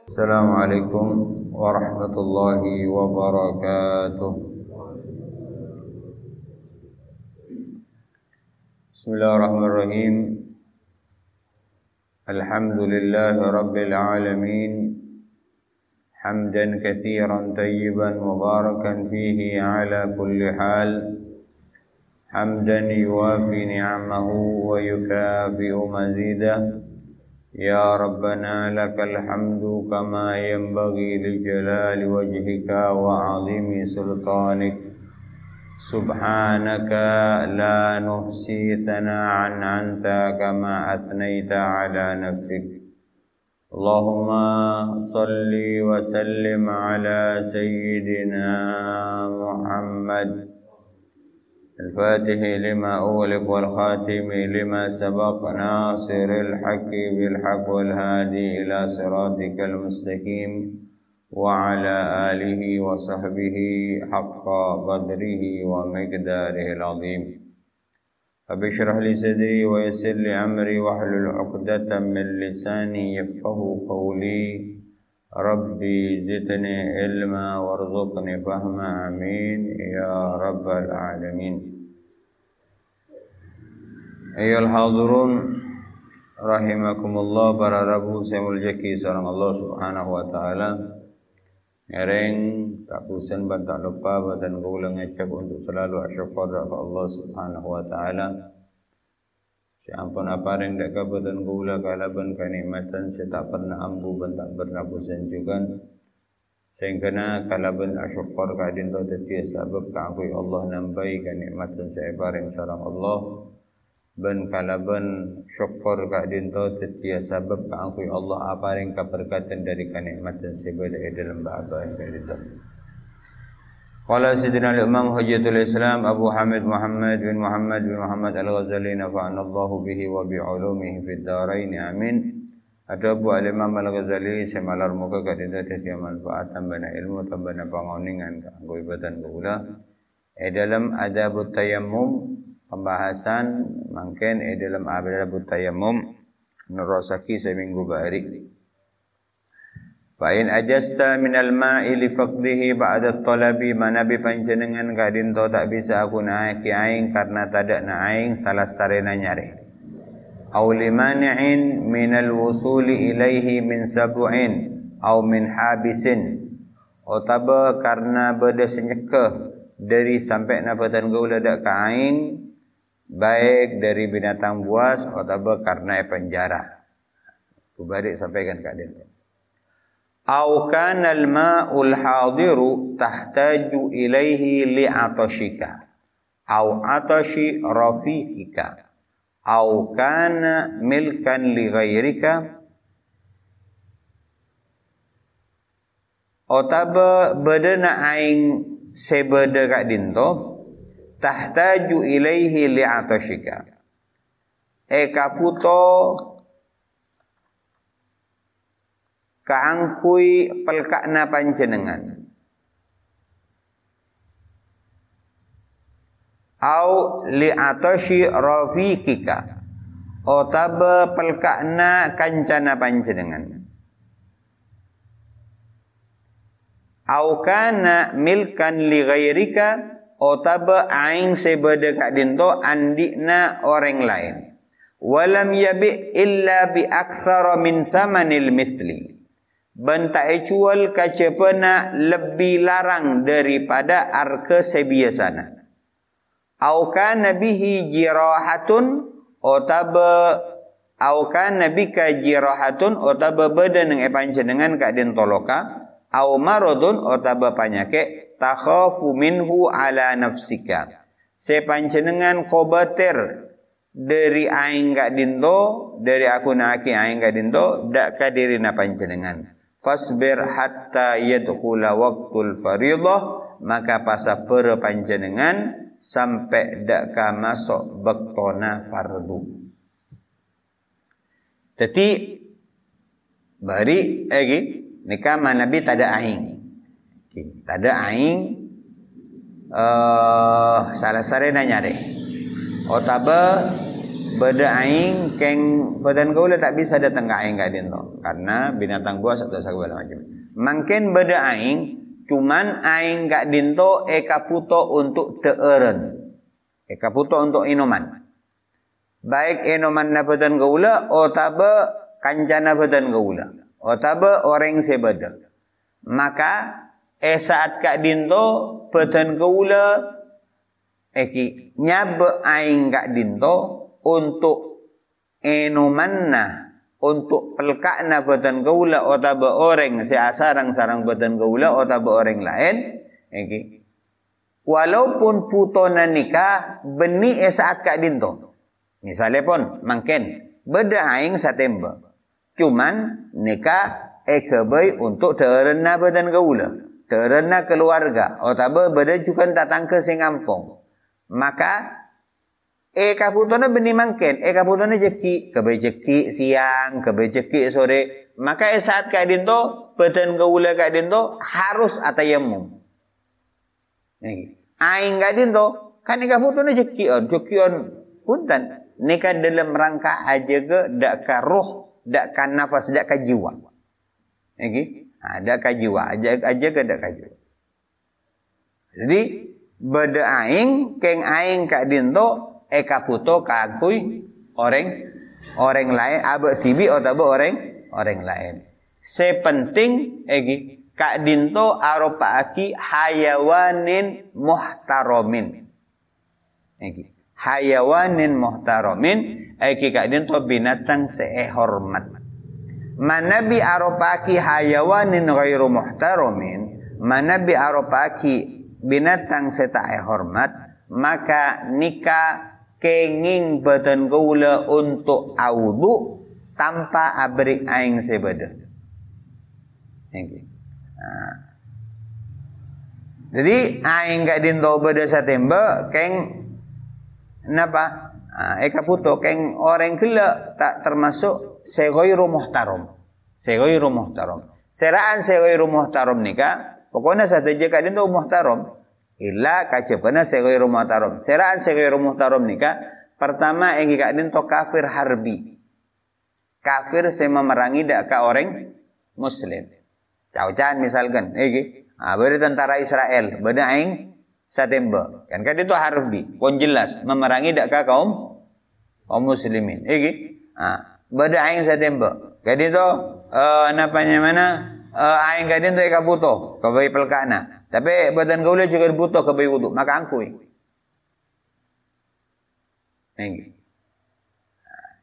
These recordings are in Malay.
Assalamualaikum warahmatullahi wabarakatuh. Bismillahirrahmanirrahim. Alhamdulillahi rabbil alamin. Hamdan katsiran tayyiban mubarakan fihi ala kulli hal. Hamdan yuwafi ni'amahu wa yukafi'u mazidah. Ya Rabbana lakal hamdu kama yanbaghi li jalali wajhika wa 'azimi sultanik. Subhanaka la nuhsi thana'an anta kama atnaita ala nafsik. Allahumma salli wa sallim ala sayyidina Muhammad الفاتح لما أغلق والخاتم لما سبق ناصر الحق بالحق والهادي إلى صراطك المستقيم وعلى آله وصحبه حق قدره ومقداره العظيم. رب اشرح لي صدري ويسر لي أمري واحلل عقدة من لساني يفقهوا قولي. Rabbi zidni ilma warzuqni fahma, amin ya rabbal alamin. Ayyuhal hadirun rahimakumullah, para rabu saya muljaki sareng Allah Subhanahu wa taala. Ngereng tak bosan ban tak lupa badan kula ngajak untuk selalu syukur kepada Allah Subhanahu wa taala. Ampun apa yang dak kabutan gula kalaban kenikmatan saya tak pernah ambu dan tak pernah bosan juga. Sehingga kalaban asyukur kadin tu tetia sebab kangkui Allah nambai kenikmatan saya bareng sareng Allah. Ben kalaban syukur kadin tu tetia sebab kangkui Allah apa yang keberkatan dari kenikmatan saya berada dalam bahasa kadin tu. Qala Sayyidina al-Imam Hujjatul Islam Abu Hamid Muhammad bin Muhammad al-Ghazali nafa'ana Allahu bihi wa bi'ulumihi fid dharain amin. Ada Abu al-Imam al-Ghazali semalar muka kadinda tiada manfaat tambana ilmu tambana pangoningan kanggo ibatan kula. Dalam adabut tayammum pembahasan mungkin dalam adabut tayammum nurasaki seminggu bari. Fa in ajasta minal ma'i li faqdihi ba'da talabi, manabi panjenengan kadin to tak bisa aku naik aing karena tadak na aing salah starena nyari. Aw limani'in minal wusuli ilaihi min sab'in aw min habisin. Otaba karena beda senyekeh dari sampai na badan gaula dak ka aing, baik dari binatang buas otaba karena penjara. Kubalik sampaikan kadin. Au kana al-ma'ul hadiru tahtaju ilaihi li'atashika au atashi rafiqika au kana milkan li ghairika. Otaba bedena aing sebeda kak dinto tahtaju ilaihi li'atashika kaputo kaangkui pelkakna panjenengan au li'atashi rafiqika otaba pelkakna kancana panjenengan au kana milkan li ghairika otaba aing sebeda kak dinto andikna orang lain walam yabi illa bi aktsara min thamanil mithli, bentak jual kacepena lebih larang daripada harga sebiasana. Au kana bihi jirahatun otaba au kana bika jirahatun otaba badan yang panjenengan ka den toloka au maradun otaba panyake takhafu minhu ala nafsika. Sepanjenengan kobater dari aing ka dinto, dari aku naki aing ka dinto dak ka diri na panjenengan. Fasbir hatta yadkhula waqtul faridah, maka pasa per panjenengan sampai dak ka masuk bektona fardu. Jadi bari nikah Nabi tada aing. Tada aing salah sare nanya deh. Otaba beda aing keng beten kaula tak bisa datang ke aing kadin to karena binatang buas atau segala macam. Mungkin beda aing cuman aing gak dinto eka puto untuk teeren. Eka puto untuk inoman. Baik inoman na beten kaula otaba kancana beten kaula. Otaba orang sebeda. Maka saat kak dinto beten kaula eki nyabe aing gak dinto untuk enomanna untuk pelkakna beten kaula otaba orang seasarang-sarang beten kaula otaba orang lain okay. Walaupun putona nikah beni saat kak dinto misalnya pun mungkin beda aing satemba cuman nikah kebai untuk terena beten kaula terena keluarga otaba beda juga tatangke sing ngampung maka kaputona beni mangken, kaputona jeki, kebai jeki siang, kebai jeki sore. Maka saat kadin to, beten kaula kadin to harus atayamum. Aing kadin to, kan kaputona jeki on punten. Nika dalam rangka aja ke dak ka roh, dak ka nafas, dak ka jiwa. Dak ka jiwa, aja ke dak ka jiwa. Jadi beda aing, keng aing kadin to kaputo kagui orang lain abe tibi atau orang lain. Sepenting kak dinto aropa aki hayawanin muhtaramin. Hayawanin muhtaramin kak dinto binatang sehormat. Manabi aropa aki hayawanin ghairu muhtaramin, manabi aropa aki binatang setae hormat, maka nikah kenging beten kaula untuk audu tanpa abrik aing sebeda. Jadi aing gak dinto beda satemba keng napa? Eka puto keng orang kela tak termasuk seghairu muhtaram. Seghairu muhtaram. Seraan seghairu muhtaram nikah pokoknya sateja gak dinto muhtaram. Illa kacepana seghairu muhtaram. Seraan seghairu muhtaram nikah pertama yang gak dinto kafir harbi. Kafir saya memerangi dak ka orang muslim. Caucan misalkan, beda tentara Israel, beda aing satemba. Kan itu harbi, pun jelas memerangi dak ka kaum muslimin. Beda aing satemba. Jadi itu aing gak dinto eka buto kabai pelkana. Tapi badan gaula juga butuh kebai wudu, maka angkui.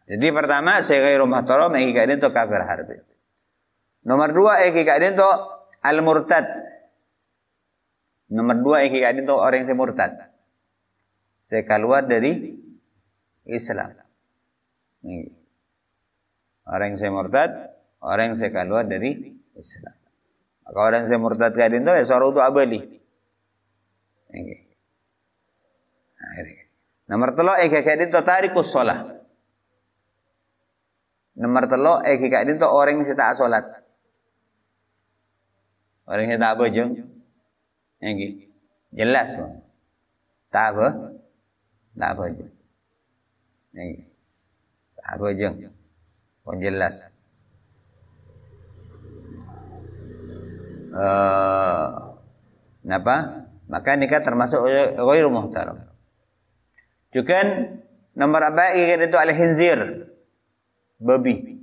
Jadi pertama seghairu muhtaram eki kadin to kafir harbi. Nomor 2 eki kadin to al murtad. Nomor 2 eki kadin to orang yang murtad. Saya keluar dari Islam. Orang yang murtad, orang yang keluar dari Islam. Maka orang yang murtad kadin to sorot tu abali. Nomor 3 eki kadin to tarikus shalah. Nomor 3 eki kadin to orang yang tak salat. Orang yang tak apa jeng. Jelas. Tak apa. Tak apa jeng. Tak apa jeng. Pun jelas. Kenapa? Maka nikah termasuk ghairu muhtaram. Juga nomor 4 itu al-khinzir. Babi.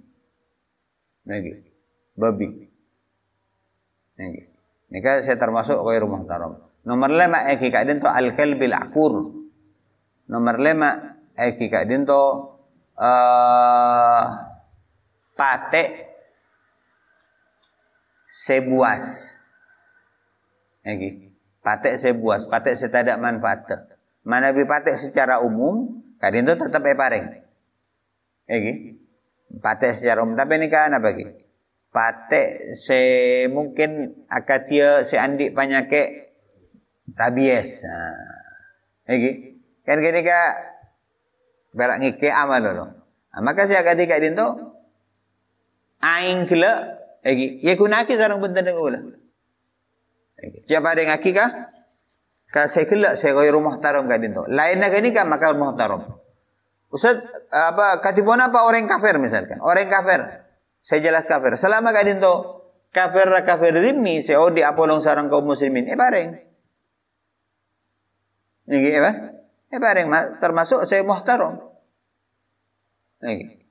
Babi. Nikah saya termasuk ghairu muhtaram. Nomor 5 eki kadin to al-kalbil akur. Nomor 5 eki kadin to patek sebuas. Patek sebuas, patek setadak manfaat. Mana bi patek secara umum, kadin itu tetap paring. Patek secara umum, tapi ini kan apa lagi? Patek mungkin akatia andi penyakit rabies. Kan gini ka berak ngike amal dulu. Maka saya kata kadin itu aing kela ya kunaki sarang benten dengan siapa ada ngaki kah? Ka sekela saya ghairu muhtaram kadin to. Lainnya gini kah maka muhtaram. Ustaz, apa katipun apa orang kafir misalkan. Orang kafir. Saya jelas kafir. Selama kadin to kafir zimmi, saya odi apolong sarang kaum muslimin. Bareng. Niki apa? Bareng termasuk saya muhtaram. Niki.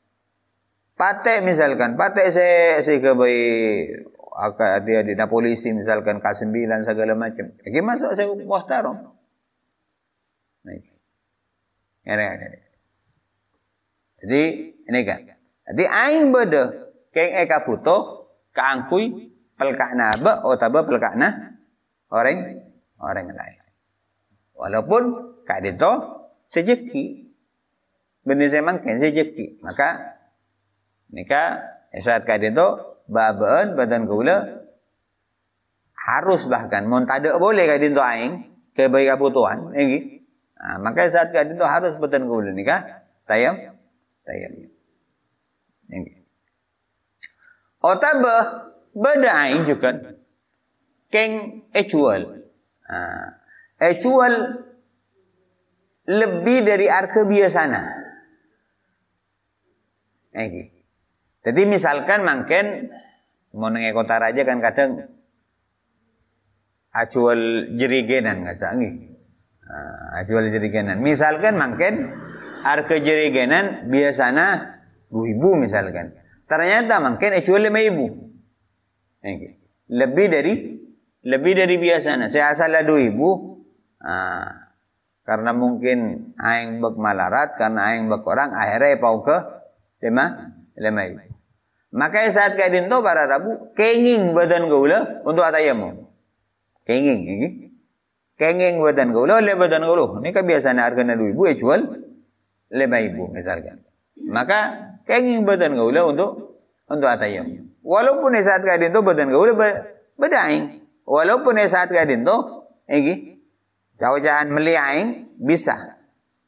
Pate misalkan, pate saya kebai dia di polisi misalkan K9 segala macam. Masuk saya muhtaram. Niki. Jadi ini kan. Jadi aing beda keng eka puto kaangkui pelkakna ba otaba pelkakna orang lain. Walaupun kak dito sejeki benih memang kan sejeki maka nika saat kak dito babaan badan gula harus bahkan mon tada boleh kak dito aing ke bayi kaputuan ini. Maka saat kak dito harus badan gula nika tayam. Otaba beda aing juga keng ecual. Ecual lebih dari arke biasana. Jadi misalkan mangken mau nengek kota raja kan kadang acual jerigenan nggak sangi. Acual jerigenan. Misalkan mangken arke jerigenan biasana 2.000 misalkan. Ternyata mungkin acual 5.000. Lebih dari biasana. Saya asalnya 2.000. Karena mungkin aing bek malarat, karena aing bek orang akhirnya pau ke 5.000. Maka saat kayak dinto para rabu kenging badan gaula untuk atayamu. Kenging badan gaula oleh badan gaula. Ini kebiasaan harganya 2.000 acual 5.000 misalkan. Maka kenging badan gaula untuk atayam. Walaupun saat kadin to badan gaula bedaing. Walaupun saat kadin to jauh-jauhan meliaing bisa.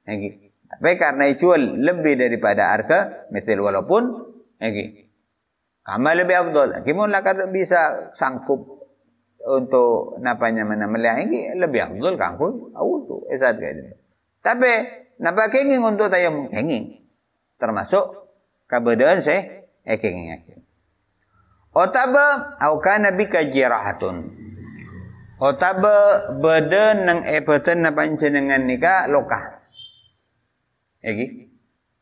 Tapi karena icual lebih daripada arka misal walaupun kamal lebih afdol. Kimun lakar bisa sangkup untuk napanya mana meliaing lebih afdol kangkul auto saat kadin. Tapi napa kenging untuk tayam kenging. Termasuk kabedaan saya kenging. Otaba au kana bika jirahatun. Otaba beda nang epetan na panjenengan nika loka.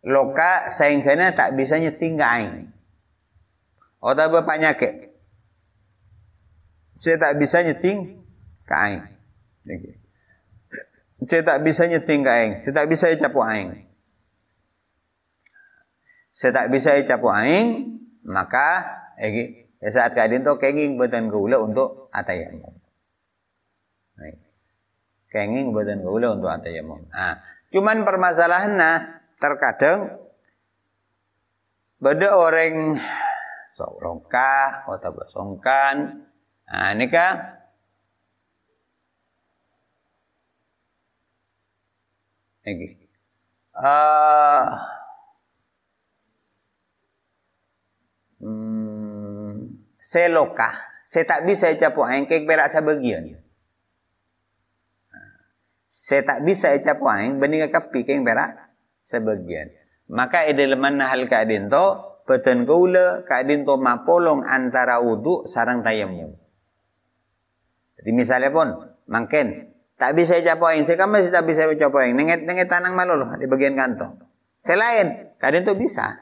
Loka saingkana tak bisa nyeting ka aing. Otaba panyake. Saya tak bisa nyeting ka aing. Saya tak bisa nyeting ka aing. Saya tak bisa capu aing. Saya tak bisa capu aing, maka saat kadin to kenging badan gaula untuk atayamum. Kenging badan gaula untuk atayamum. Cuman permasalahannya terkadang beda orang songka atau songkan. Nika seloka, saya tak bisa capu aing kek berak sebagian. Saya tak bisa capu aing bening kapi kek berak sebagian. Maka edeleman hal kadin to beten gaula kadin to mapolong antara wudu sareng tayamum. Jadi misalnya pun mangken tak bisa capu aing, saya masih tak bisa capu aing nenget tanang malolo di bagian kantong. Selain kadin to bisa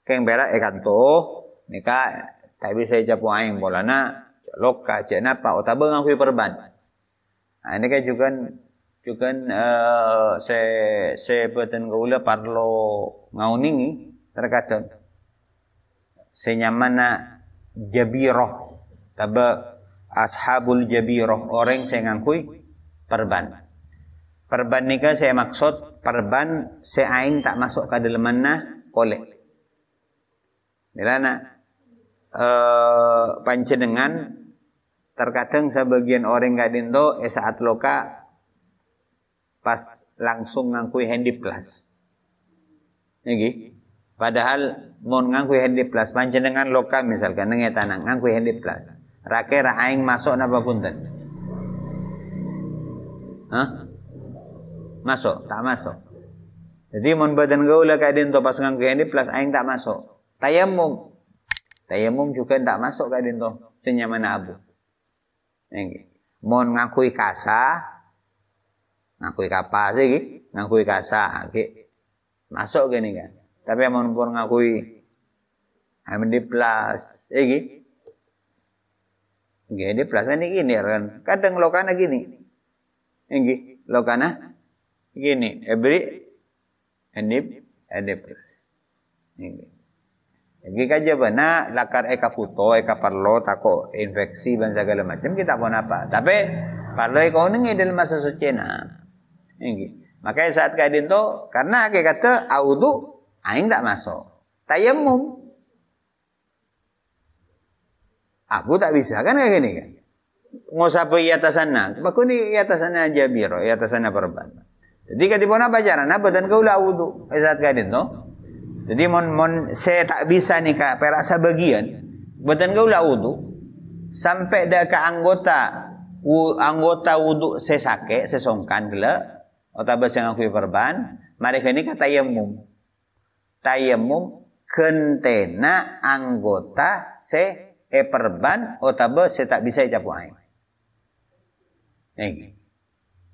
kek berak kanto nika tak bisa capu aing bolana loka cek napa otaba ngakui perban. Ini kan juga saya beten gaula parlo ngauningi terkadang senyamana jabiroh taba ashabul jabiroh orang saya ngakui perban. Perban nika saya maksud perban saya aing tak masuk ke dalam mana kolek. Dilana panjenengan terkadang sebagian orang kadin to saat loka pas langsung ngangkui handi plus. Padahal mau ngangkui handi plus panjenengan loka misalkan nenget tanang ngangkui handi plus. Rakira aing masuk napa punten? Masuk, tak masuk. Jadi mun badan gaula kadin to pas ngangku ini plus aing tak masuk. Tayamum. Tayamum juga tak masuk kadin to. Senyaman abu. Nggih. Mun ngakui kasa, ngakui kapas iki, ngakui kasa iki masuk gini kan. Tapi mun pun ngakui di plus iki. Nggih, di plus ini kan. Kadang lokana gini. Nggih, lokana gini. Endip plus. Nggih. Jadi kaja bana lakar eka puto, eka parlo, tako infeksi dan segala macam kita pun apa. Tapi parlo eka ini dalam masa suci na. Makanya saat kadin to karena kata audu aing tak masuk. Tayamum. Aku tak bisa kan kayak gini kan. Ngusap di atas sana. Baku ni atas sana aja biro, atas sana perban. Jadi katipun apa caranya? Badan kau lah audu. Saat kadin to. Jadi mon saya tak bisa nih kak perak sebagian badan kau lah wudu sampai dah ke anggota wudu saya sakit saya songkan gila atau bahasa yang aku perban mereka ini kata tayamum kentena anggota saya perban atau bahasa saya tak bisa capu air.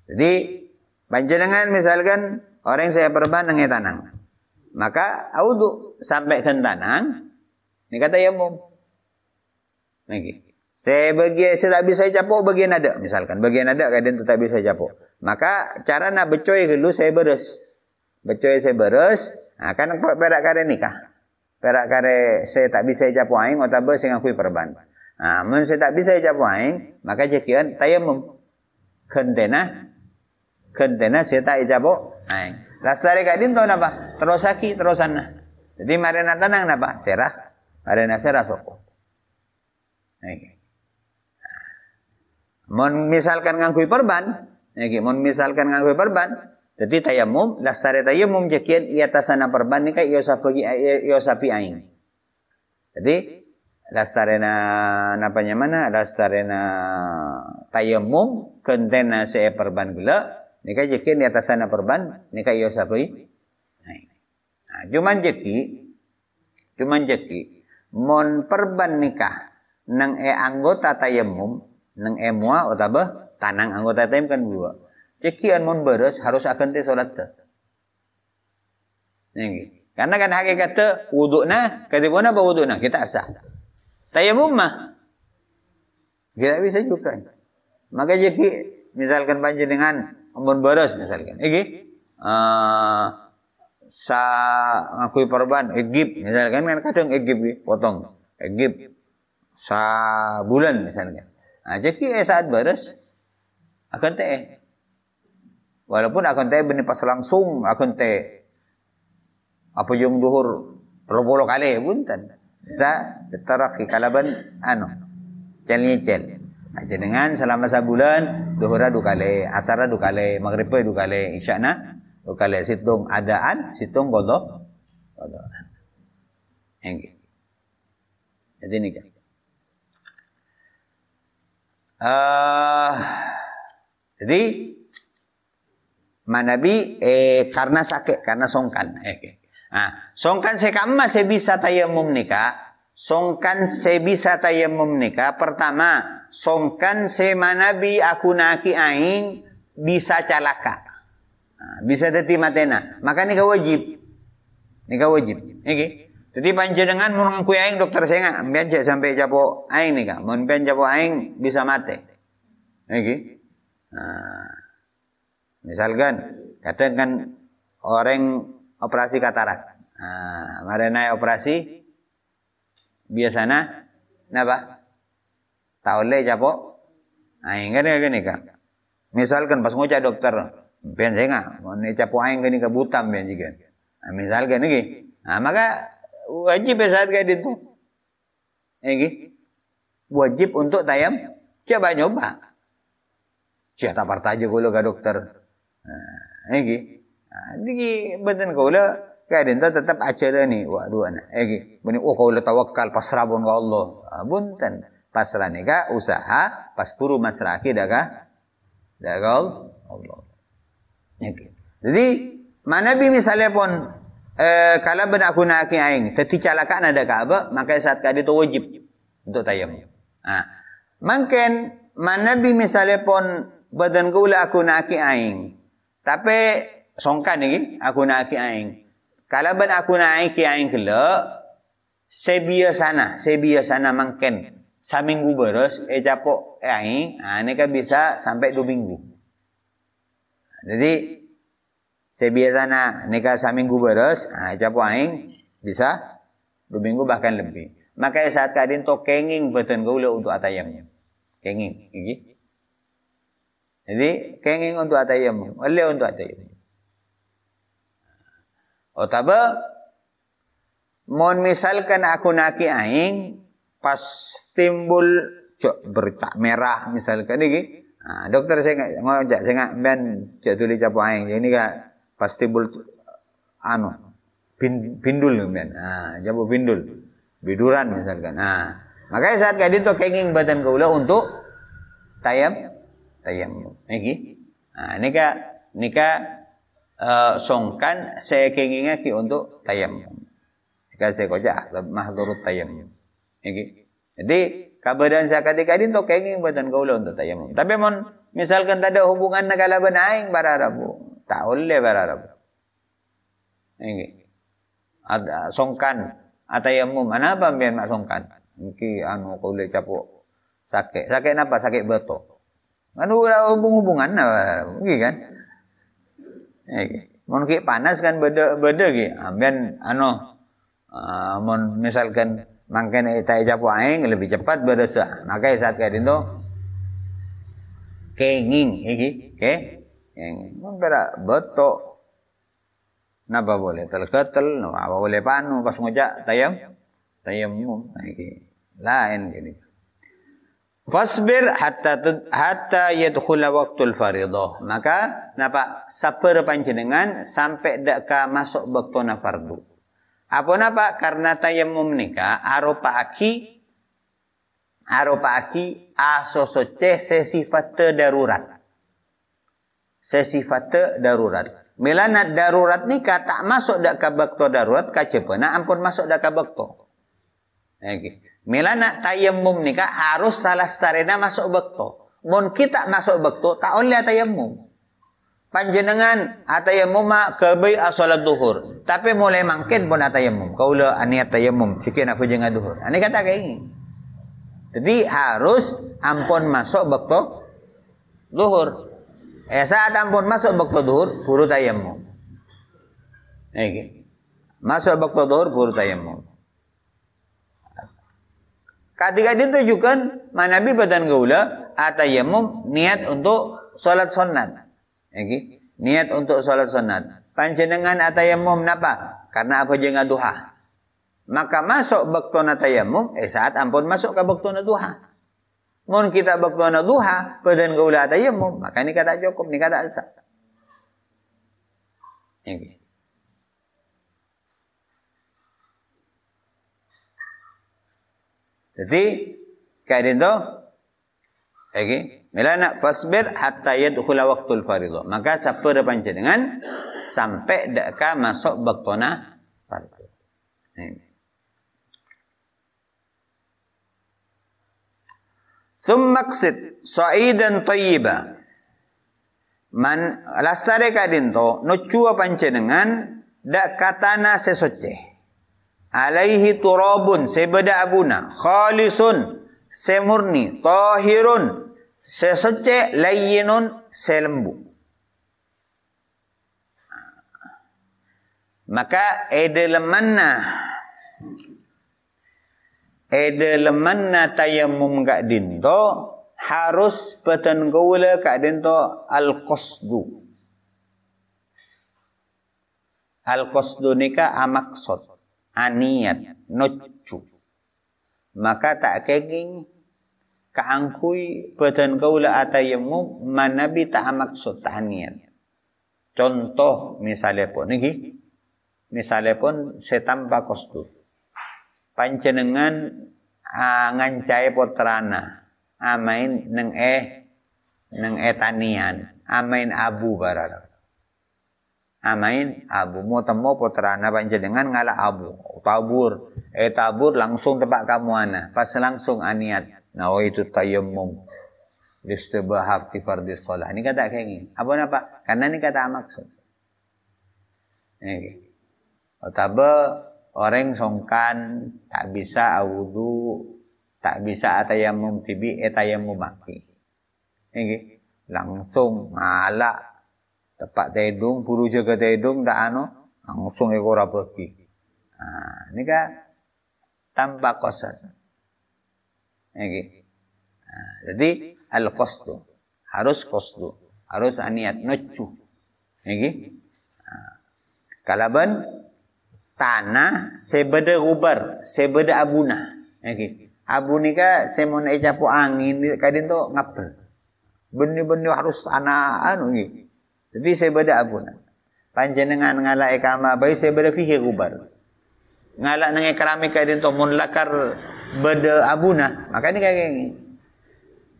Jadi panjenengan misalkan orang saya perban dengan tanang. Maka audu sampai ke tanang ini kata tayamum. Saya tak bisa capuk bagian ada misalkan bagian ada kadang tak bisa capuk. Maka cara nak becoy dulu saya beres. Becoy saya beres, kan perak kare nikah. Perak kare saya tak bisa capuk aing atau saya ngakui perban. Mun saya tak bisa capuk aing, maka jekian tayamum. Kentena saya tak capuk aing. Lasari kadin tahu napa? Terus aki terus sana. Jadi marina tanang napa? Serah. Marina serah soko. Mon misalkan ngangkui perban, mon misalkan ngangkui perban, jadi tayamum, lasari tayamum jekian ia tasana perban ni kai yosapi aing. Jadi lasarena napanya mana? Lasarena tayamum kentena se perban gula. Nika jekin di atas sana perban, nika iyo sapi. Cuman jeki, mon perban nikah nang anggota tayamum, nang mua otaba tanang anggota tayamum kan dua. Jekian mon beres harus akan te salat te. Karena kan hakikat wudukna, katibuna ba wudukna kita sah. Tayamum mah tidak bisa juga. Maka jeki misalkan panjenengan ampun beres misalkan. Sa ngakui perban egip misalkan kan kadang egip potong. Egip sa bulan misalkan. Jadi saat beres akan teh. Walaupun akan teh benih pas langsung akan teh apa yung duhur 20 kali buntan. Sa taraki kalaban cel. Aja dengan selama sebulan duhura 2 kali, asara 2 kali, maghrib 2 kali, isyana 2 kali. Situng adaan, situng qada. Jadi ini kan. Jadi manabi karena sakit, karena songkan. Songkan sekama saya bisa tayamum nikah. Songkan saya bisa tayamum nikah. Pertama, songkan saya manabi aku naki aing bisa calaka. Bisa dati matena. Maka nikah wajib. Jadi panjenengan mun ngaku aing dokter saya nggak ambil sampai japo aing nikah. Mun pen japo aing bisa mati. Misalkan kadang kan orang operasi katarak. Marena operasi biasanya napa? Taule japo aing kan gini kan. Misalkan pas ngoca dokter, ben saya enggak mau capo aing gini ke butam ben juga. Misalkan iki. Maka wajib saat kayak itu. Wajib untuk tayam coba nyoba. Siapa partaja gula ke dokter. Ini benten gula kayak itu tetap acara nih, waduh anak, bani kau tawakal pasrah pun ke Allah, bunten pasrah nih usaha pas puru masraki daga Allah. Jadi Manabi misalnya pun kalau ben aku nak aing teti calakaan ada Ka'bah, maka saat kali itu wajib untuk tayamum. Mungkin manabi misalnya pun badan gula aku nak aing, tapi songkan ni aku nak aing. Kalau ben aku nak aing kela, sebiasana mungkin seminggu beres, capok aing, ini kan bisa sampai 2 minggu. Jadi sebiasana nikah seminggu beres, capok aing bisa 2 minggu bahkan lebih. Maka saat kadin to kenging beten gula untuk atayamnya. Kenging, gigi. Jadi kenging untuk atayamnya, oleh untuk atayamnya. Otaba mon misalkan aku naki aing pas timbul bercak merah misalkan iki. Dokter saya ngajak saya ben cak tuli capok aing. Ini ka pas timbul bindul men. Jabo bindul. Biduran misalkan. Makanya saat kadin to kenging badan kaula untuk tayamum. Iki. Nika songkan saya kengingnya ki untuk tayamum. Jika saya kojak mahdurut tayamum. Iki. Jadi keberadaan saya ketika itu kenging badan kaula untuk tayamum. Tapi mon misalkan tak ada hubungan negala ben aing bararabu, tak boleh bararabu. Iki. Ada songkan atayamum. Mana apa biar mak songkan? Iki kaula capuk sakit. Sakit apa? Sakit beto. Anu hubung-hubungan iki kan. Mon ki panas kan beda ki. Amben mon misalkan mangken tai japo aing lebih cepat berasa. Maka saat kadin to kenging iki, kenging. Mon bera beto. Napa boleh tel-ketel, napa boleh panu pas ngojak tayamum iki. Lain gini. Fasbir hatta yadkhula waqtul fardhah. Maka napa saper panjenengan sampai dak ka masuk waktuna fardu. Apa napa? Karena tayamum nika arupa aki asosoce sesifat darurat. Sesifat darurat. Milana darurat nika tak masuk dak ka waktu darurat kacepena ampun masuk dak ka waktu. Okay. Milana tayamum nika harus salah sarena masuk bekto. Mun kita masuk bekto tak oleh tayamum. Panjenengan atayamum kebai salat duhur. Tapi mulai mangkin pun atayamum. Kaula niat tayamum sikit nak pujenga duhur. Ani kata kayak ini. Jadi harus ampun masuk bekto duhur. Saat ampun masuk bekto duhur buru tayamum. Okay. Masuk bekto duhur buru tayamum. Ketika ditujukan manabi badan gaula atayamum niat untuk salat sunat. Okay. Niat untuk salat sunat. Panjenengan atayamum napa? Karena apa jenga duha. Maka masuk baktona tayamum saat ampun masuk ke baktona duha. Mun kita baktona duha badan gaula atayamum, maka ini kata cukup, ini kata sah. Okay. Jadi kayak itu, milana fasbir hatta yadkhula waqtul fardhu. Maka saper panjenengan sampai dak masuk waktuna fardhu. Tsumma qsid sa'idan thayyiba. Man lasare kadinto nucua panjenengan dak katana sesoce. Alaihi turabun sebeda abuna khalisun semurni tahirun sesece layyinun selembu. Maka edelemanna tayamum kak dinto harus beten gaula kak dinto al-qasdu. Al-qasdu nika amaksud. Aniat, nocu. Maka tak keging kaangkui badan kaula atayamum manabi tak maksud tak niat. Contoh misalnya pun niki, misalnya pun setampa kostu. Panjenengan ngancai potrana, amain neng tanian, amain abu barara. Amain abu mau temu putrana panjenengan ngala abu tabur tabur langsung tempat kamu ana pas langsung aniat nawaitu tayammum listibahaf fi fardhis shalah ini kata kayak gini apa karena ini kata maksud ini otaba orang songkan tak bisa wudu tak bisa tayammum tibi tayammum maki ini langsung ngala tepak tedung, buru jaga tedung, tak langsung ekor pergi. Nah, ini kan tanpa qasad. Jadi al-qasdu harus qasdu, harus aniat nuju. Kalaban tanah sebeda gubar, sebeda abuna. Abu ni ka semon capu angin kadin tu ngapel. Benih-benih harus tanah ni. Jadi saya beda abuna. Panjenengan ngala ikama bayi saya beda fihi gubar. Ngala nang ikrami kadin to mun lakar beda abuna, maka ni kayak gini.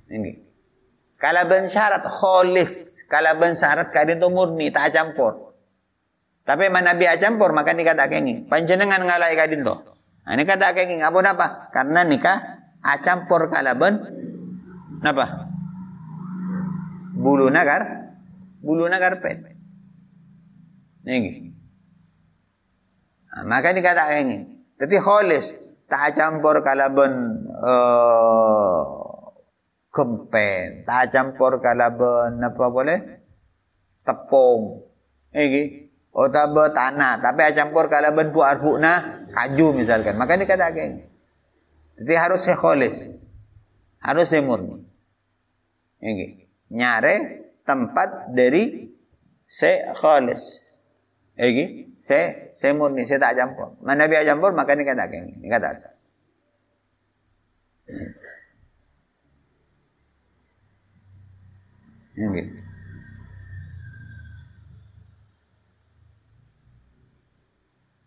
Ini. Kalaban syarat kholis, kalaban syarat kadin to murni tak campur. Tapi mana bi campur maka ni kata kayak gini. Panjenengan ngala kadin to. Nah, ini kata kayak gini. Apa? Karena nikah campur kalaban napa? Bulu karpet. Ini. Maka dikatakan ini. Jadi kholis tak campur kalaban kempen, tak campur kalaban apa boleh? Tepung. Ini. Otaba tanah, tapi campur kalaban buah-buahna kaju misalkan. Maka dikatakan ini. Jadi harus kholis. Harus murni. Ini. Nyare tempat dari khalis. Saya murni, saya tak campur. Mana biar campur maka ni kata gini, ni kata asal. Ini.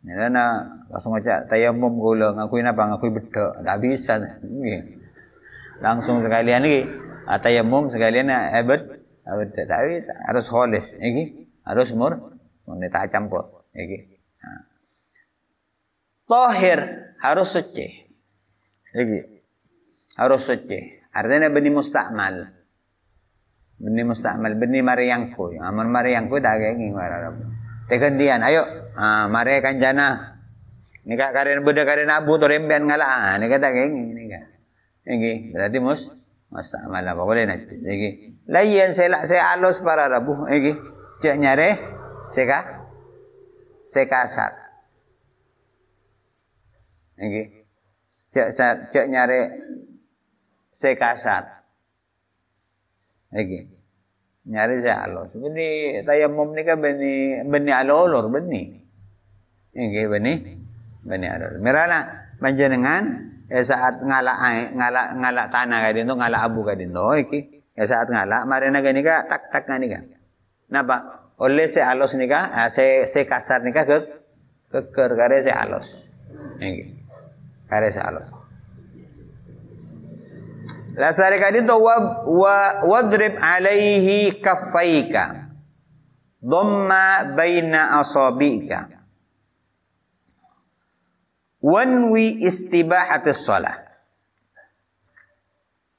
Ni na langsung aja tayammum gula ngakuin apa ngakuin bedak, tak bisa. Ini. Langsung sekalian ni tayammum sekalian tak bisa, harus kholis, harus murni tak campur, Tahir harus suci, harus suci. Artinya benih mustakmal, benih mariangku, aman mariangku tak kayak gini tegandian, ayo, mari kanjana, nikah karen beda karen abu tu rembian ngalah, nikah tak kayak gini, berarti mustakmal apa boleh najis, layan saya alus para rabu, cek nyare sekasar, cek nyare sekasar, nyare saya alus. Beni tayammum ni kan beni alolor beni, beni alolor. Merana panjenengan saat ngalak tanah kadin tu ngalak abu kadin tu, saat ngalak mari naga ni ka tak ngani ka. Napa? Oleh se alos ni ka, se kasar ni ka keker kare se alos. Kare se alos. Lasari kadin tu wadrib alaihi kaffaika. Dhamma baina asabika. Wanwi istibahatus shalah.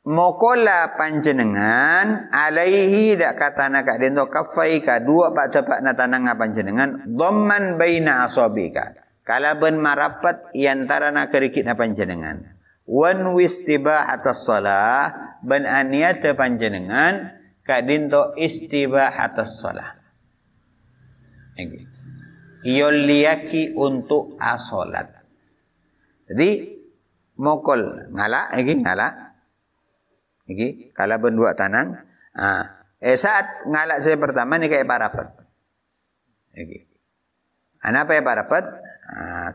Mokola panjenengan alaihi dak katana kak dento kafaika dua pak cepak na tanang panjenengan dhamman baina asabika. Kalaban marapat iantara na kerikit na panjenengan. Wanwi istibahatus shalah ban aniat panjenengan kak dento istibahatus shalah. Iyoliyaki untuk asolat. Jadi mokol ngala, ngala, kalau berdua tanang, saat ngala saya pertama ni kayak parapat. Kenapa ya parapat?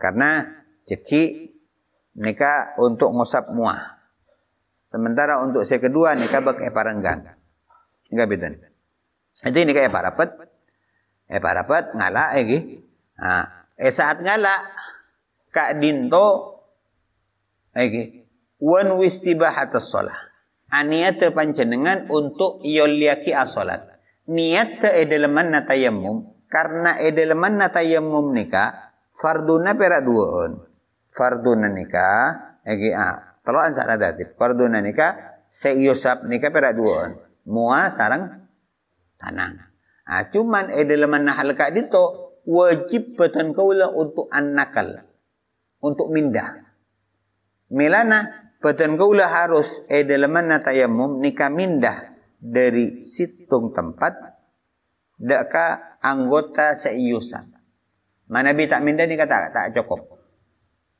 Karena ceki nikah untuk ngusap muah. Sementara untuk saya kedua nikah pakai parenggang. Enggak beda. Jadi nikah parapat, parapat ngala, saat ngala kak dinto. Wan wistibahatus shalah. Niat panjenengan untuk yoliaki asolat. Niat edeleman na tayammum karena edeleman na tayammum nika farduna perak duaon. Farduna nika teloan sana dati. Farduna nika seiyosap nika perak duaon. Mua sarang tanang. Cuman edeleman na halka dito wajib batan kaula untuk an-nakal. Untuk mindah. Milana batan kaula harus edeleman na tayammum nika mindah dari situng tempat deka anggota seiyusan. Mana bi tak minda ni kata tak cukup.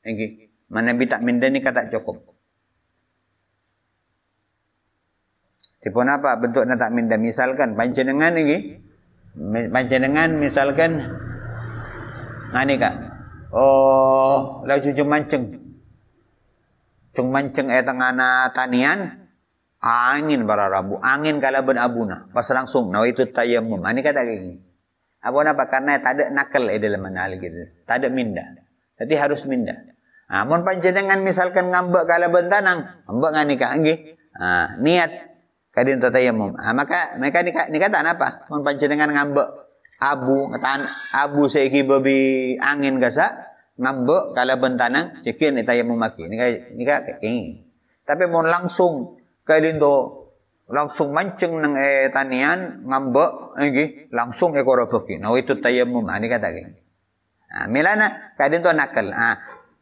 Okey. Mana bi tak minda ni kata cukup. Tipun apa bentuk nak tak minda? Misalkan panjenengan ni, panjenengan misalkan ngani kak. Oh, lau cucu mancing. Cung mancing tengah tanian. Angin bararabu, angin kala ben abuna. Pas langsung nawa itu tayammum. Ini kata gini. Apa napa? Karena tak ada nakal dalam manal gitu. Tak ada minda. Jadi harus minda. Mun panjenengan misalkan ngambek kala ben tanang, ngambek ngani ka nggih. Niat kadin tayammum. Maka mereka ni kata apa? Mun panjenengan ngambek abu seiki babi angin gasa ngambek kala ben tanang, cekin tayammum maki. Ni ka ini. Tapi mun langsung kailin do langsung mancing nang tanian ngambek langsung ekor beki. Nah itu tayammum ani kata gini. Milana kailin do nakal.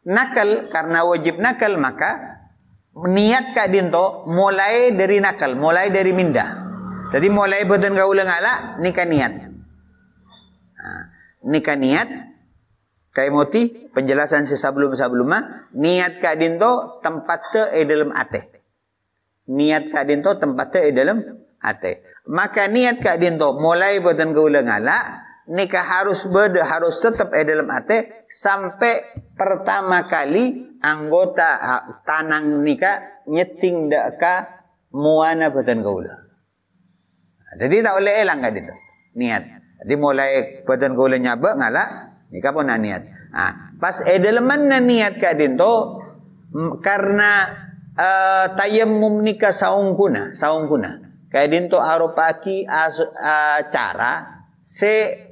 Nakal karena wajib nakal maka niat kailin do mulai dari nakal, mulai dari minda. Jadi mulai badan kaula ngala nikah niat. Nikah niat kai moti penjelasan sebelum-sebelumnya niat kailin do tempat te dalam ate. Niat kak dinto tempatnya dalam ate. Maka niat kak dinto mulai badan kaula ngala nikah harus tetap dalam ate sampai pertama kali anggota tanang nikah nyeting deka muana badan kaula. Jadi tak boleh elang kak dinto niat. Jadi mulai badan kaula nyabak ngala nikah pun nak niat. Pas dalam mana niat kak dinto karena tayammum nika saung kuna kaya dinto aropaki cara se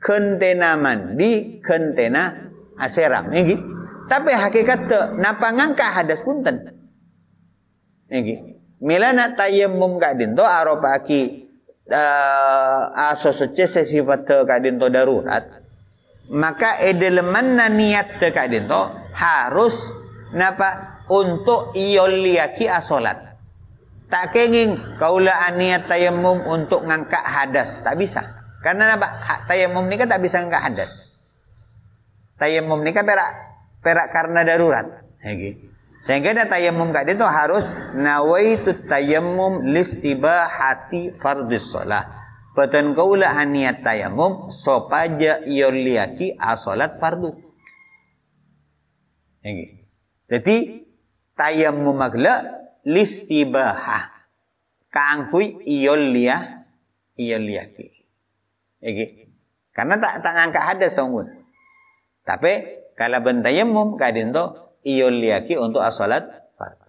kentena mandi kentena aseram nggih tapi hakikat te napa ngangka hadas punten nggih milana tayammum ka dinto aropaki asosoce sifat te ka dinto darurat maka edelemanna niat te ka dinto harus napa untuk ioliaki asolat. Tak kenging kaula niat tayammum untuk ngangkat hadas, tak bisa. Karena napa? Tayammum ni kan tak bisa ngangkat hadas. Tayammum ni kan perak karena darurat. Sehingga ada tayammum kat dia tu harus nawaitu tayammum listibahati fardhis shalah. Patan kaula niat tayammum sopaja ioliaki asolat fardu. Jadi tayammum magla listibahah kaangkui ioliyaki. Karena tak ngangkat hadas sanggun. Tapi kalau ben tayammum kadin to ioliyaki untuk asalat fardu.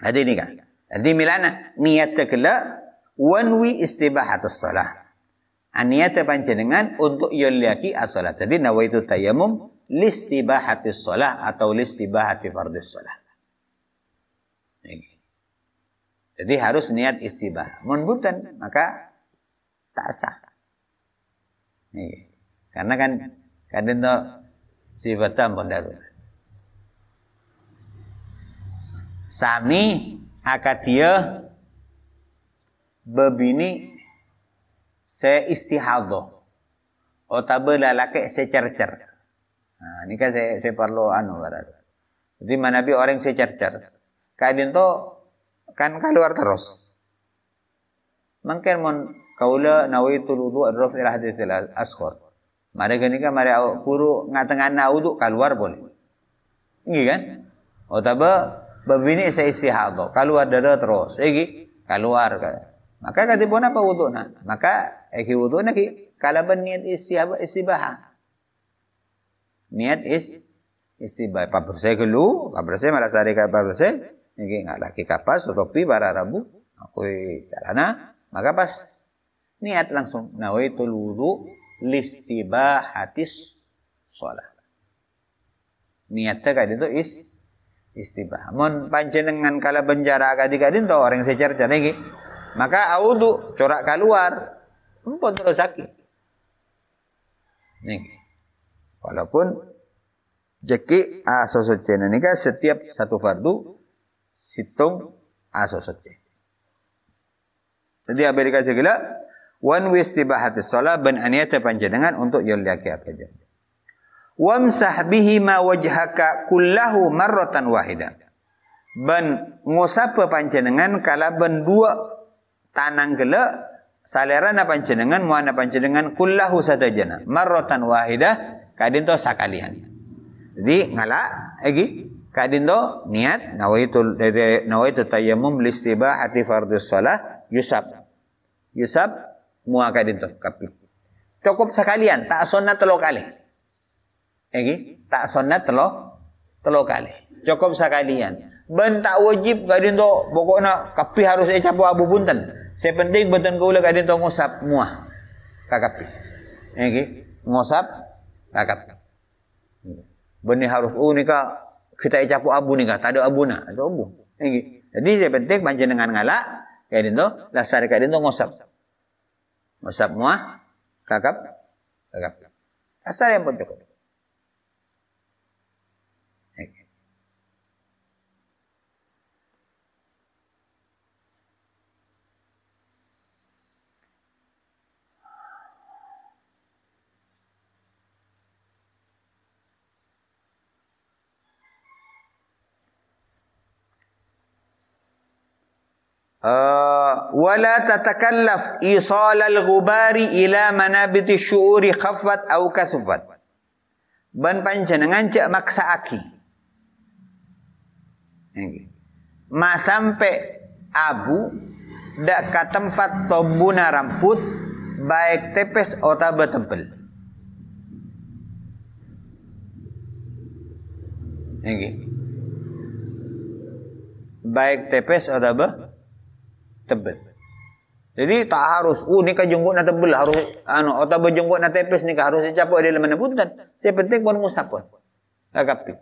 Jadi ini kan. Jadi milana niat tekela wanwi istibahatus shalah. Niat panjenengan untuk ioliyaki asalat. Jadi nawaitu tayammum listibahatis shalah atau listibahati fardhis shalah. Jadi harus niat istibah. Mun bukan maka tak sah. Karena kan kadang tu sifatnya pun darurat. Sami akadia bebini se istihadhah. Atau lalaki se cercer. Ini kan saya perlu barat. Jadi mana bi orang se cercer. Kadang tu kan keluar terus. Mungkin mon kaula nawaitul wudu ar-raf'il haditsil asghar. Mari gani kan mari puru ngatengana wudu keluar boleh. Nggih kan? Otaba babini sa istihadhah, keluar darah terus. Keluar kan. Maka katipun apa wuduna? Maka wuduna kalaban niat istibahah. Niat istibahah. Pabersih gelu, pabersih malah sari ka pabersih. Nggih ngalaki kapas topi bara rabu. Aku calana Maka pas niat langsung nawaitul wudu listibahatis shalah. Niatnya kadin itu istibah. Mun panjenengan kala benjara kadin to orang secerca lagi. Maka audu corak keluar. Empun terus sakit. Nih. Walaupun jeki asosocena nika setiap satu fardu situng asosocena. Jadi Amerika segala wan wistibahatis shalah ban aniyata panjenengan untuk yoliaki apa aja. Wamsah bihi ma wajhaka kullahu marratan wahida. Ban ngusapa panjenengan kala ban dua tanang gela salerana panjenengan muana panjenengan kullahu sadajana marratan wahida kadin to sakalian. Jadi ngala egi kadin to niat nawaitu tayammum listibahati fardhus shalah Yusab mua kadin to kapi. Cukup sekalian, tak sunat telo kali. Tak sunat telo kali. Cukup sekalian. Ben tak wajib kadin to pokokna kapi harus capo abu punten. Sepenting beten kaula kadin to ngusap mua kakapi. Ngusap kakapi. Beni harus nika kita capo abu nika, tak ada abuna, atau abu. Jadi sepenting panjenengan ngala kadin to lasar kadin to ngusap. Ngusap mua kakap. Asal yang pun cukup. Wala tatakallaf isal al-ghubari ila manabiti syu'uri khaffat au kasufat. Ban panjenengan cek maksa aki. Ma sampai abu dak ka tempat tombuna rambut baik tepes atau betebel. Baik tepes atau tebel. Jadi tak harus ni ka jenggot na tebel harus atau berjenggot na tepes ni ka harus dicapo di lemana punten. Sepenting pun ngusap pun. Kakapi.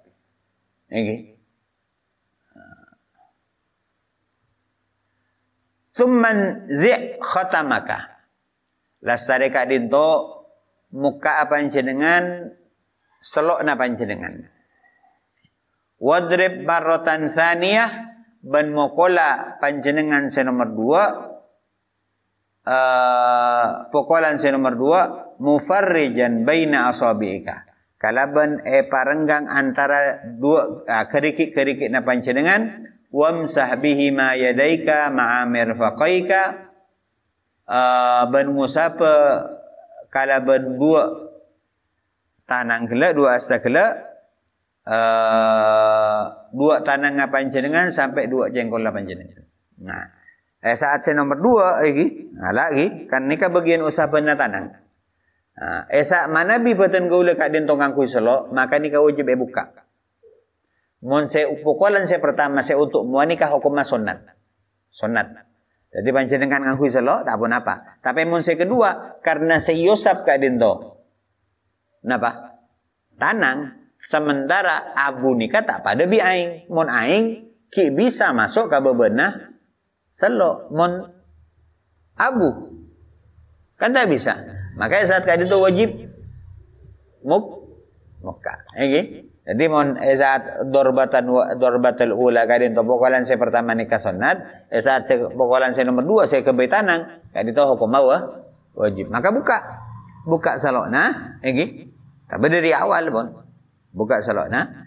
Thumman zi' khatamaka. Lasare ka dinto muka panjenengan selokna panjenengan. Wadrib barrotan thaniyah ban mokola panjenengan senomor 2 pokolan senomor 2 mufarrijan baina asabiika kalaban parenggang antara dua kerikik-kerikik na panjenengan wamsah bihi ma yadaika ma'a mirfaqaika ban musapa kalaban dua tanang gela dua asa gela dua tanang panjenengan sampai dua jengkol panjenengan. Nah, saat saya nomor 2 lagi kan nika bagian usapan na tanang. Saat mana bi beten gaula kadin tong angkui selo, maka nika wajib buka. Mon saya pukulan saya pertama saya untuk mua nika hukum sunat. Sunat. Jadi panjenengan angkui selo tak pun apa. Tapi mon saya kedua karena saya yosap kadin to. Napa? Tanang. Sementara abu nikah tak pada bi aing. Mon aing ki bisa masuk ke bebenah selo. Mon abu kan tak bisa. Makanya saat kadin itu wajib muka. Jadi mon saat dorbatal ula kadin to pokolan saya pertama nikah sunat. Saat saya pokolan saya nomor 2 saya kebai tanang. Kadin to hukum wajib. Maka buka salokna. Tapi dari awal pun. Buka salokna.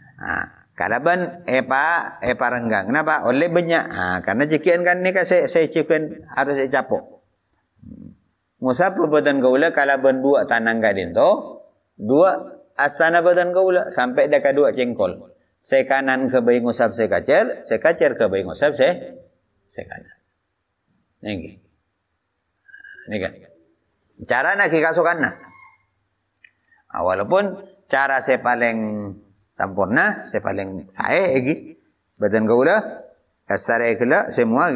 Kalaban epa renggang. Kenapa? Oleh banyak. Karena jekian kan ni kan saya cikan harus saya capok. Musab badan gaula kalaban 2 tanang kadin to 2 asana badan gaula sampai dekat 2 cengkol. Saya kanan ke bayi ngusap saya kacer ke bayi ngusap saya kanan. Ini kan. Cara nak kasukan nak. Walaupun cara saya paling sempurna, saya paling badan gaula kasar ekla semua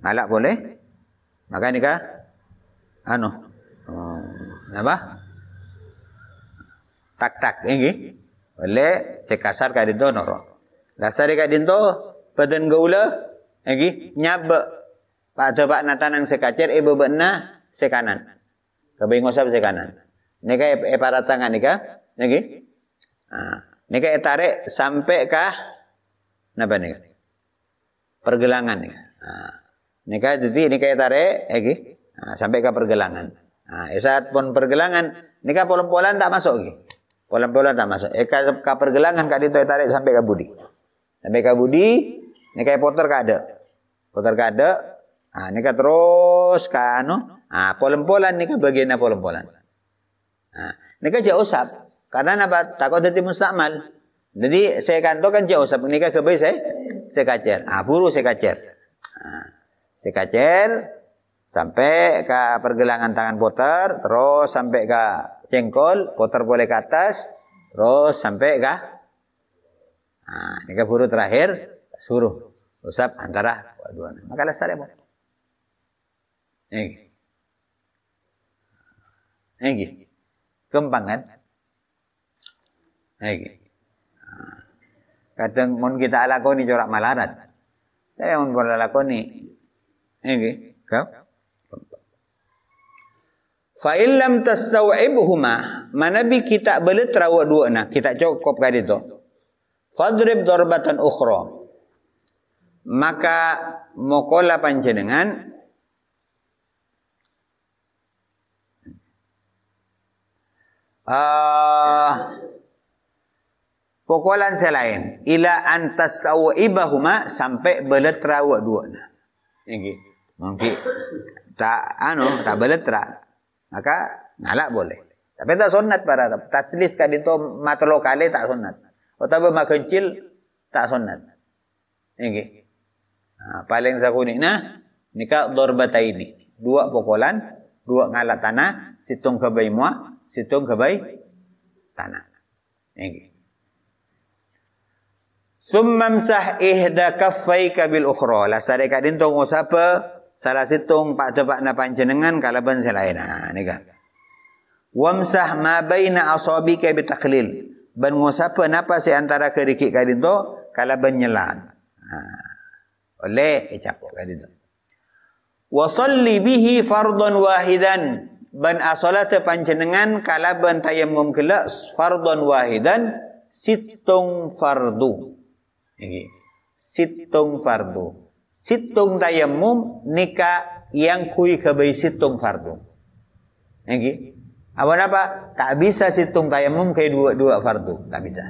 alak boleh Maka nikah apa? Tak ingi. Oleh cekasar kadinto noro. Dasar kadinto padan gaula ingi nyabak pada pak natanang sekacer ibu benar sekanan. Kabeh ngosap sekanan. Nikah paratangan nikah ingi. Nikah tarik sampai kah napa nikah? Pergelangan nikah. Nikah jadi nikah tarik ingi sampai ke pergelangan. Saat pun pergelangan nikah polan-polan tak masuk lagi. Polan-polan tak masuk. Ke pergelangan kak dito tarik sampai ke budi. Sampai ke budi, nikah poter kada. Poter kada. Nikah terus ke polan-polan nikah bagian polan-polan. Nikah jauh usap. Karena apa? Takut jadi mustakmal. Jadi saya kantor kan jauh usap. Nikah kebaik saya kacer. Buru saya kacer. Saya kacer sampai ke pergelangan tangan poter, terus sampai ke cengkol, poter boleh ke atas, terus sampai ke nikah buru terakhir, suruh usap antara dua. Maka lesar ya, Bu. Ini. Gampang kan? Kadang mun kita lakoni corak malarat. Saya mun bola lakoni. Kau? Fa illam tastau'ibhuma, manabi kita boleh terawa dua nah, kita cukup kali itu. Fadrib darbatan ukhra. Maka mokola panjenengan pokolan selain ila antas sauibahuma sampai beletra wa dua nah. Ini mungkin tak beletra maka ngalak boleh. Tapi tak sunat para taslis kadito mata lokale tak sunat. Atau makencil tak sunat. Ini. Paling sakuni nah nikah darbataini. Dua pokolan, dua ngalak tanah, situng kebai muah, situng kebai tanah. Ini. Summamsah ihda kaffaika bil ukhra. La sadeka dinto ngusapa salah situng pak tepak na panjenengan kalaban selain. Nikah. Wamsah ma baina asabika bi taqlil. Ban ngusapa napa si antara kerikik kadinto kalaban nyelang. Oleh icapok kadinto. Wa salli bihi fardhan wahidan. Ban asalata panjenengan kalaban tayammum kala fardhan wahidan situng fardu. Ini situng fardu. Situng tayammum nikah yang kui kebai situng fardu. Ini apa? Tak bisa situng tayammum ke dua fardu, tak bisa.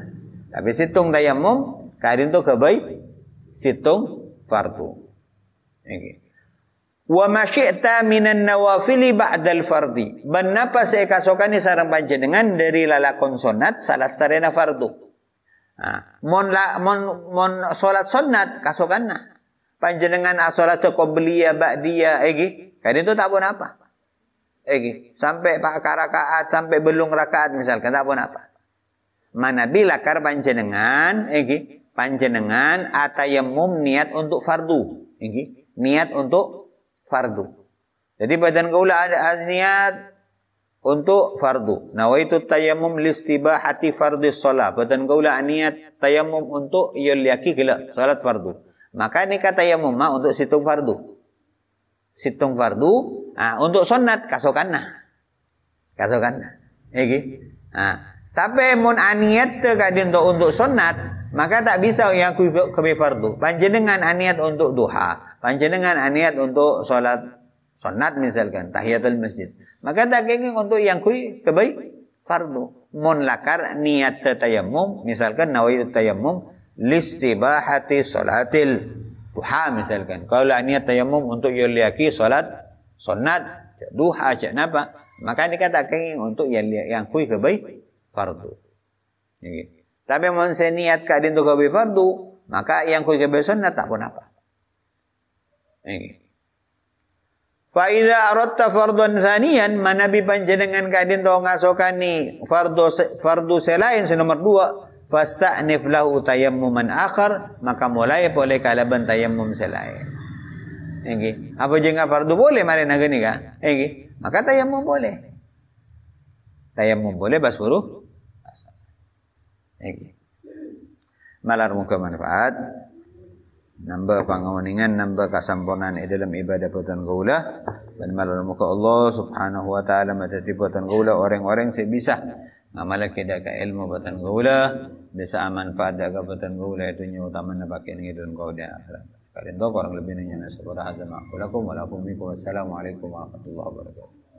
Tapi situng tayammum kadin tu kebai situng fardu. Ini. Wa masyi'ta minan nawafili ba'dal fardi. Ben napa saya kasokani sareng panjenengan dari lalakon sunat salah sarena fardu. Mon solat sunat kasokanna. Panjenengan asolat qobliyah ba'diyah kadin tu tak pun apa. Sampai pak rakaat sampai belum rakaat misalkan tak pun apa. Mana bila kar panjenengan panjenengan atayammum niat untuk fardu. Niat untuk fardu. Jadi badan kaula ada niat untuk fardu. Nawaitu tayammum listibahati fardhi shalah. Badan kaula niat tayammum untuk yaki gila salat fardu. Maka ni kata tayammum untuk situng fardu. Situng fardu, untuk sunat kasokanna. Kasokanna. Tapi mun aniat kadin untuk sunat, maka tak bisa yang kebe fardu. Panjenengan aniat untuk duha, panjenengan aniat untuk salat sunat misalkan tahiyatul masjid. Maka tak kenging untuk yang kebe fardu. Mun lakar niat tayammum misalkan nawaitu tayammum listibahati salatil duha misalkan. Kalau niat tayammum untuk yoliaki salat sunat duha aja napa? Maka dikatakan untuk yang kebe fardu. Tapi mun saya niat kadin tu kebe fardu, maka yang kebe sunat tak pun apa. Fa idza aradta fardhan thaniyan manabi panjenengan kadin to ngasokani fardu selain nomor 2 fasta'nif lahu tayammuman akhar maka mulai boleh kalaban tayammum selain. Nggih. Apa jenga fardu boleh mari nagani ka? Nggih. Maka tayamum boleh. Tayamum boleh bas buruh asal. Nggih. Malar muka manfaat. Nambah pangawaningan, nambah kasampurnaan dalam ibadah buatan kaula. Dan malar muka Allah subhanahu wa ta'ala matati buatan kaula orang-orang sebisa ngamal kita ka ilmu buatan kaula bisa manfaat daga buatan kaula itu nya utama na pakai ngidun kau dia akhirat. Kalian tahu orang lebih nanya nasabara azza ma'akulakum wa lakum minkum wassalamu alaikum warahmatullahi wabarakatuh.